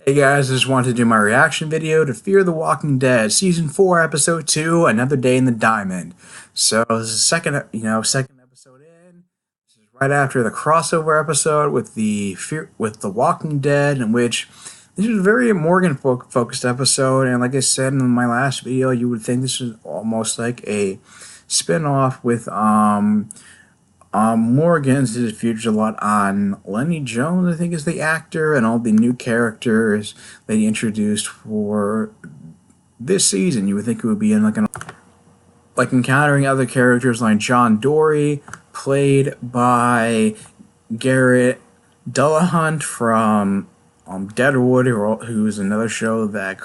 Hey guys, I just wanted to do my reaction video to Fear the Walking Dead, Season 4, Episode 2, Another Day in the Diamond. So this is the second episode in. This is right after the crossover episode with the Walking Dead, in which this is a very Morgan-focused episode, and like I said in my last video, you would think this is almost like a spin-off with Morgan's it features a lot on Lenny Jones, I think, is the actor, and all the new characters they introduced for this season. You would think it would be in like encountering other characters like John Dory, played by Garrett Dillahunt from Deadwood, who's another show that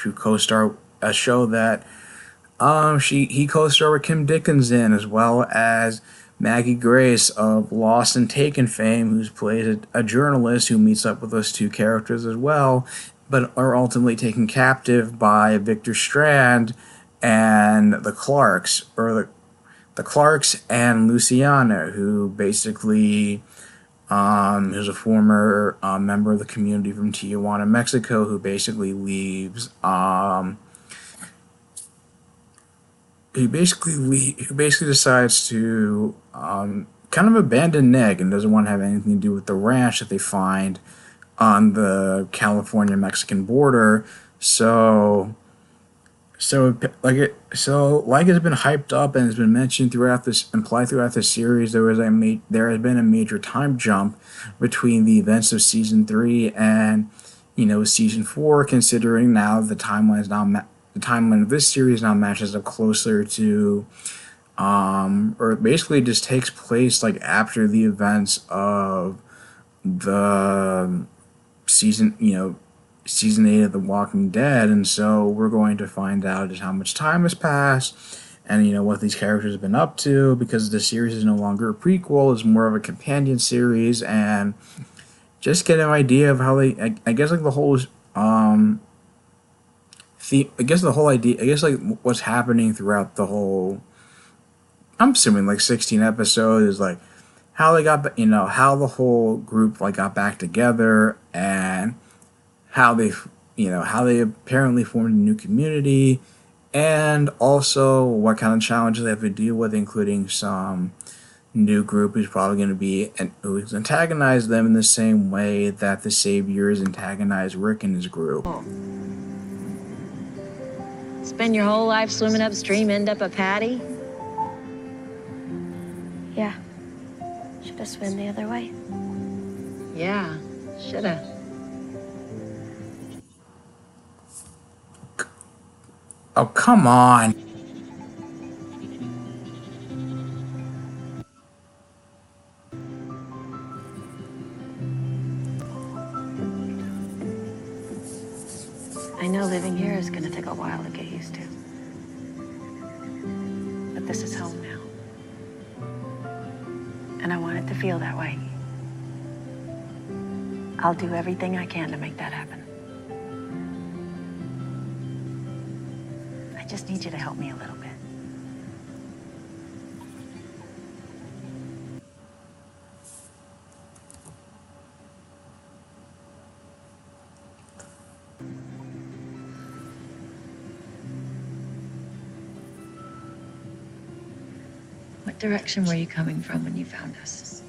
who co-star a show that he co-starred with Kim Dickens in, as well as Maggie Grace of Lost and Taken fame, who's played a journalist who meets up with those two characters as well, but are ultimately taken captive by Victor Strand and the Clarks, or the Clarks and Luciana, who basically who's a former member of the community from Tijuana, Mexico, who basically leaves who basically decides to kind of abandon Neg and doesn't want to have anything to do with the ranch that they find on the California-Mexican border. So like it's been hyped up and has been mentioned implied throughout this series, there has been a major time jump between the events of season 3 and season 4, considering now the timeline of this series now matches up closer to, or basically just takes place like after the events of the season 8 of The Walking Dead, and so we're going to find out just how much time has passed, and what these characters have been up to, because the series is no longer a prequel; it's more of a companion series, and just get an idea of how they, I guess, like the whole like what's happening throughout the whole, I'm assuming like 16 episodes, is like how they got, how the whole group like got back together, and how they apparently formed a new community, and also what kind of challenges they have to deal with, including some new group who's probably going to be who's antagonized them in the same way that the Saviors antagonized Rick and his group. Spend your whole life swimming upstream, end up a patty? Yeah. Should've swam the other way. Yeah, shoulda. Oh, come on. I know living here is gonna take a while to get used to. But this is home now. And I want it to feel that way. I'll do everything I can to make that happen. I just need you to help me a little bit. What direction were you coming from when you found us?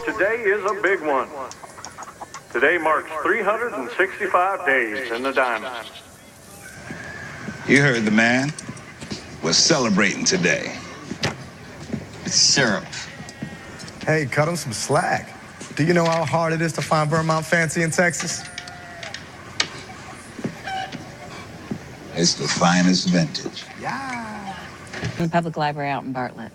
Today is a big one. Today marks 365 days in the diamond. You heard the man. We're celebrating today. It's syrup. Hey, cut him some slack. Do you know how hard it is to find Vermont Fancy in Texas? It's the finest vintage. Yeah. In the public library out in Bartlett.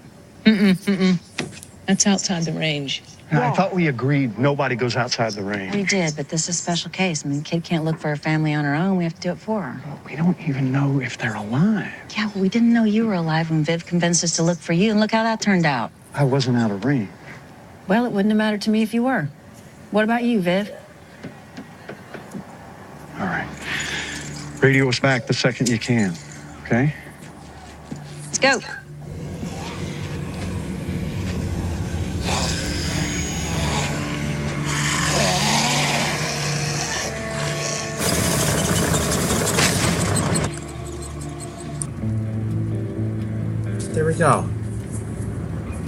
That's outside the range. I thought we agreed nobody goes outside the range. We did, but this is a special case. I mean, the kid can't look for her family on her own. We have to do it for her. We don't even know if they're alive. Yeah, well, we didn't know you were alive when Viv convinced us to look for you, and look how that turned out. I wasn't out of range. Well, it wouldn't have mattered to me if you were. What about you, Viv? All right. Radio us back the second you can, okay? Let's go. There we go.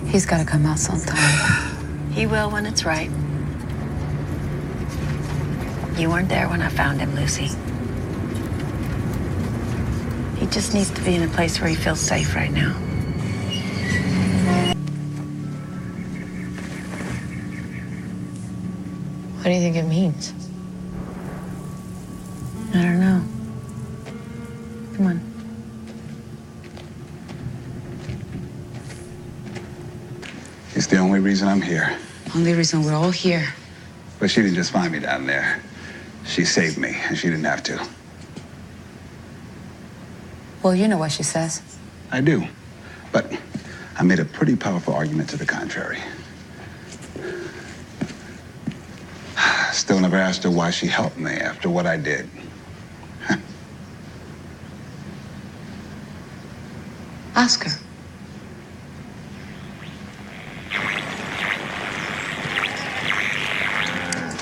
He's got to come out sometime. He will when it's right. You weren't there when I found him, Lucy. He just needs to be in a place where he feels safe right now. What do you think it means? I don't know. Come on. It's the only reason I'm here. Only reason we're all here. But she didn't just find me down there. She saved me, and she didn't have to. Well, you know what she says. I do. But I made a pretty powerful argument to the contrary. Still never asked her why she helped me after what I did. Ask her.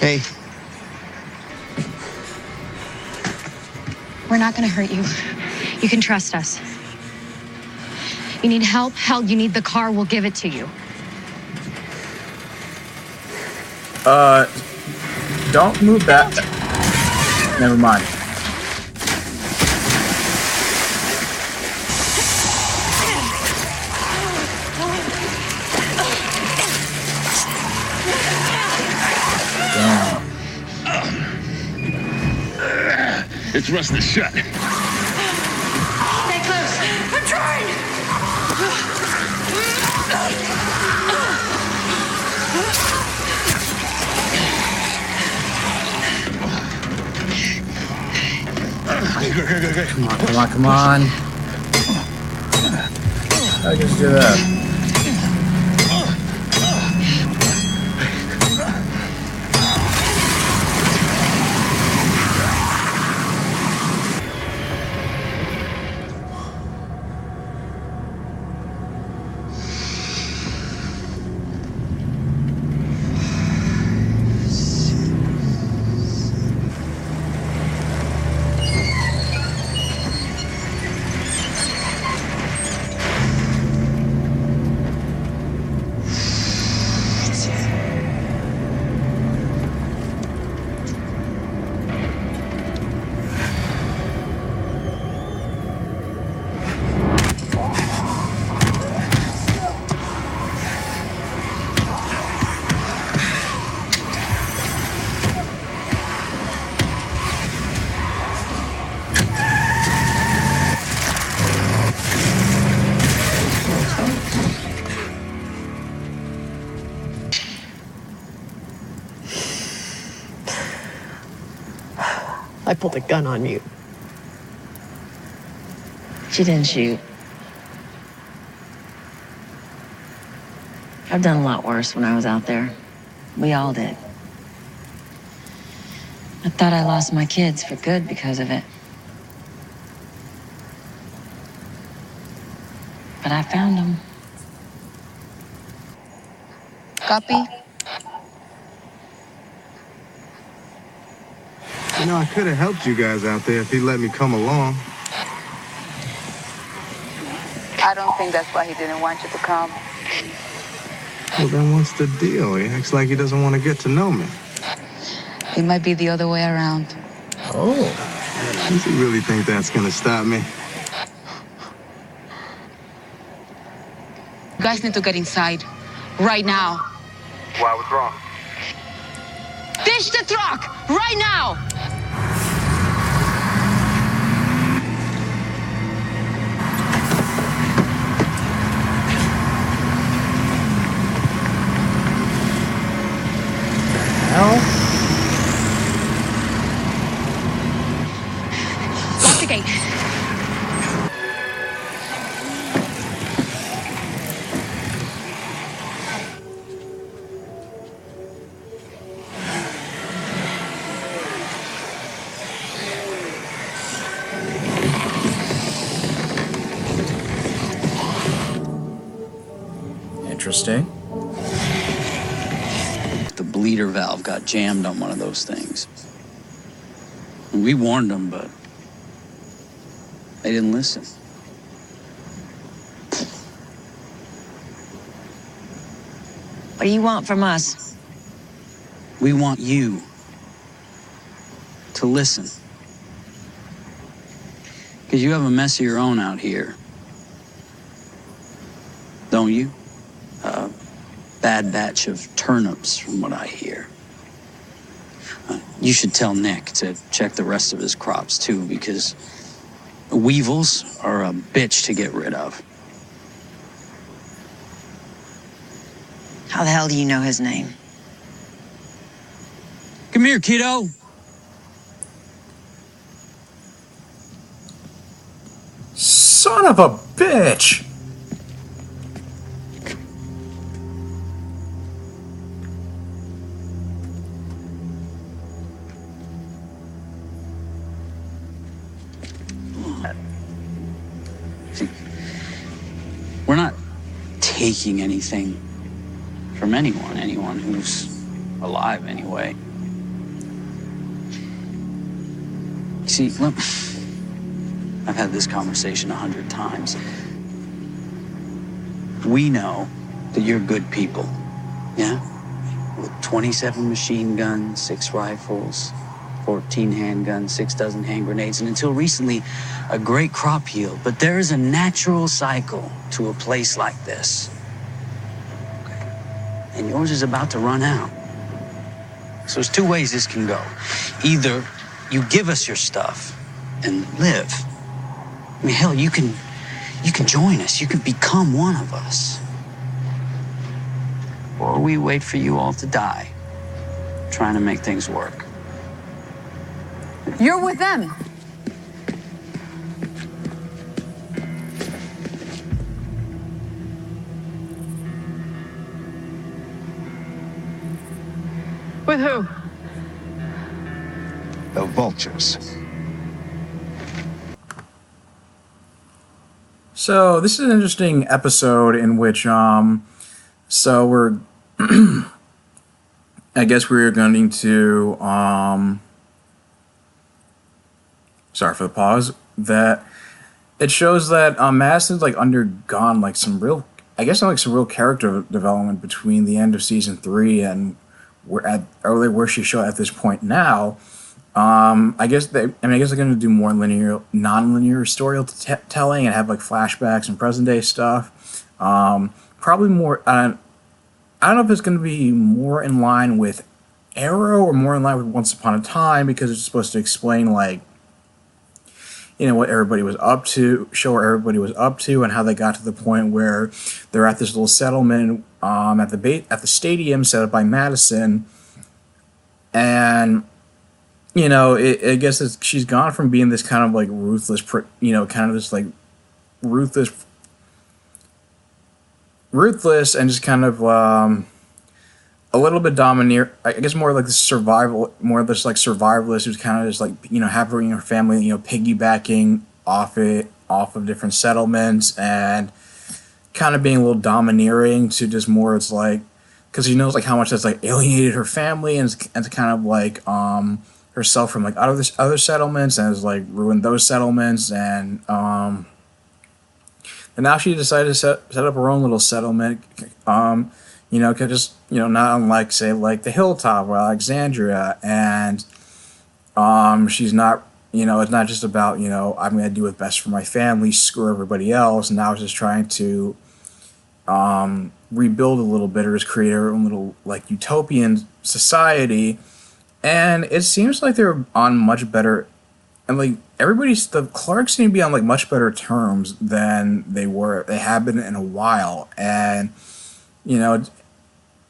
Hey. We're not gonna hurt you. You can trust us. You need help? Hell, you need the car, we'll give it to you. Don't move that. Never mind. Damn. It's rusted shut. Stay close. I'm trying. Good. Come on, come on. I just do that. I pulled a gun on you. She didn't shoot. I've done a lot worse when I was out there. We all did. I thought I lost my kids for good because of it. But I found them. Copy? You know, I could have helped you guys out there if he let me come along. I don't think that's why he didn't want you to come. Well, then what's the deal? He acts like he doesn't want to get to know me. It might be the other way around. Oh. Does he really think that's gonna stop me? You guys need to get inside. Right now. Why, what's wrong? Ditch the truck! Right now! Interesting. The bleeder valve got jammed on one of those things. And we warned them, but they didn't listen. What do you want from us? We want you to listen. Because you have a mess of your own out here. Don't you? A bad batch of turnips, from what I hear. You should tell Nick to check the rest of his crops, too, because weevils are a bitch to get rid of. How the hell do you know his name? Come here, kiddo. Son of a bitch! See, we're not taking anything from anyone who's alive anyway. See, look, I've had this conversation 100 times. We know that you're good people, yeah? With 27 machine guns, 6 rifles, 14 handguns, 6 dozen hand grenades, and until recently, a great crop yield. But there is a natural cycle to a place like this. Okay? And yours is about to run out. So there's 2 ways this can go. Either you give us your stuff and live. I mean, hell, you can join us. You can become one of us. Or we wait for you all to die, trying to make things work. You're with them. With who? The vultures. So this is an interesting episode in which so we're I guess we're going to sorry for the pause, that it shows that Madison's like undergone like some real, I guess, like some real character development between the end of season 3 and where she showed at this point now. I guess they're going to do more non-linear storytelling and have like flashbacks and present day stuff. Probably more. I don't know if it's going to be more in line with Arrow or more in line with Once Upon a Time, because it's supposed to explain like, you know, what everybody was up to, show where everybody was up to, and how they got to the point where they're at this little settlement at the stadium set up by Madison, and you know, I guess she's gone from being this kind of like ruthless, kind of this like ruthless, and just kind of a little bit domineer. I guess more like more of this like survivalist who's kind of just like, you know, having her family, you know, piggybacking off of different settlements, and kind of being a little domineering to just more. It's like, because she knows like how much that's like alienated her family and it's kind of like herself from like other settlements, and has like ruined those settlements, and now she decided to set up her own little settlement, you know, just, you know, not unlike say like the Hilltop or Alexandria, and she's not, you know, it's not just about, you know, I'm gonna do what's best for my family, screw everybody else. Now it's just trying to rebuild a little bit, or just create her own little like utopian society. And it seems like they're on much better, and like the Clarks seem to be on like much better terms than they have been in a while. And you know,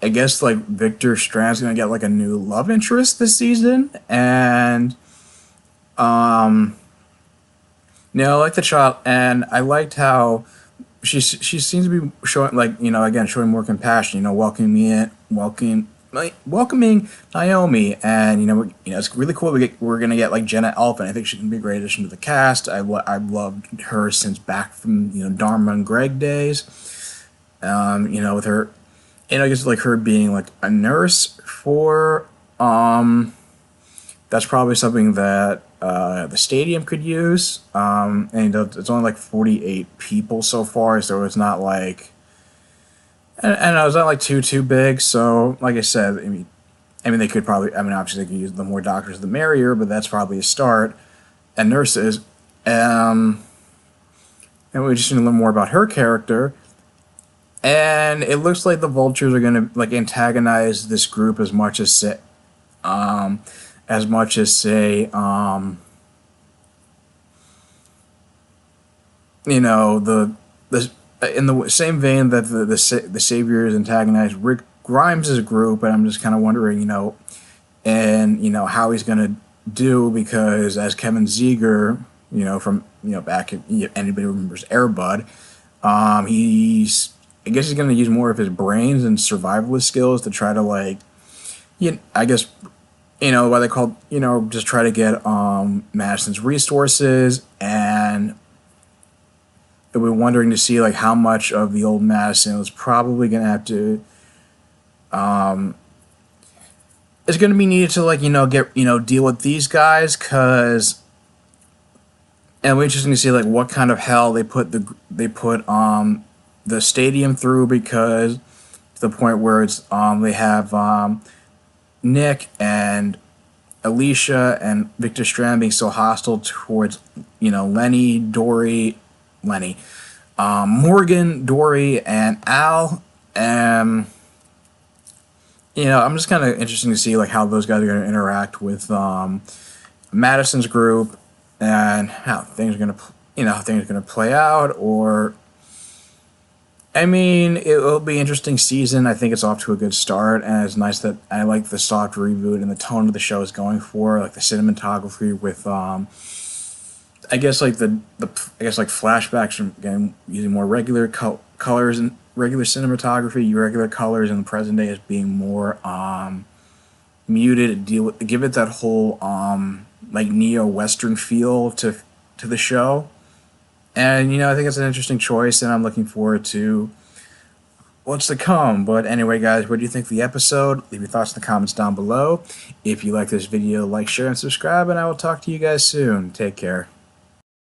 I guess like Victor Strand's gonna get like a new love interest this season, and you know, I like the child, and I liked how she seems to be showing, like, you know, again, showing more compassion, you know, welcoming Naomi, and you know, it's really cool. We're gonna get like Jenna Elfman. I think she can be a great addition to the cast. I've loved her since back from, you know, Dharma and Greg days, With her, I guess like her being like a nurse for, that's probably something that the stadium could use. And it's only like 48 people so far, so it's not like, and it's not like too big. So like I said, they could probably, obviously they could use the more doctors the merrier, but that's probably a start. And nurses, and we just need to learn more about her character. And it looks like the Vultures are gonna like antagonize this group as much as say, the in the same vein that the Saviors antagonized Rick Grimes' group. And I'm just kind of wondering, how he's gonna do, because as Kevin Zeger, from back in, anybody remembers Air Bud, I guess he's going to use more of his brains and survivalist skills to try to like, I guess, what they call, just try to get Madison's resources. And we're wondering to see like how much of the old Madison is probably going to have to, is going to be needed to like, get, deal with these guys. Cause, and we're interesting to see like what kind of hell they put the stadium through, because to the point where it's they have Nick and Alicia and Victor Strand being so hostile towards Morgan, Dory, and Al. And I'm just kind of interested to see like how those guys are going to interact with Madison's group, and how things are going to play out. Or it will be an interesting season. I think it's off to a good start, and it's nice that I like the soft reboot and the tone of the show is going for, like the cinematography with, I guess like flashbacks from, again, using more regular colors and regular cinematography, regular colors in the present day as being more muted, give it that whole like neo-western feel to the show. And, I think it's an interesting choice, and I'm looking forward to what's to come. But anyway, guys, what do you think of the episode? Leave your thoughts in the comments down below. If you like this video, like, share, and subscribe, and I will talk to you guys soon. Take care.